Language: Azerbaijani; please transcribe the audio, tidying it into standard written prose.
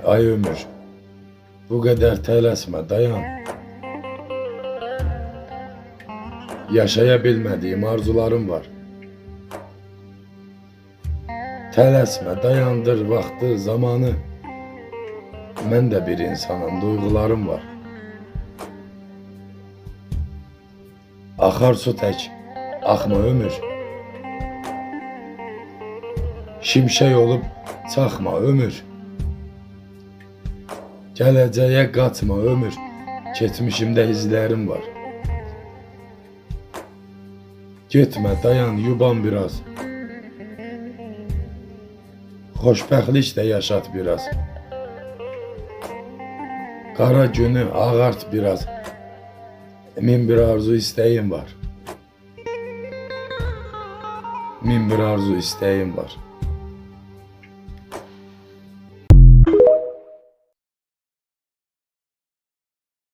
Ay ömür, bu kadar tələsmə, dayan. Yaşayabilmediğim arzularım var. Tələsmə, dayandır vaxtı, zamanı. Mən də bir insanım, duyğularım var. Axar su tək, axma ömür. Şimşək olub çaxma ömür. Gələcəyə qaçma ömür. Keçmişimdə izlərim var. Getmə, dayan, yuban biraz. Xoşbəxtlik də yaşat biraz. Qara günü ağart biraz. Min bir arzu istəyim var. Min bir arzu istəyim var.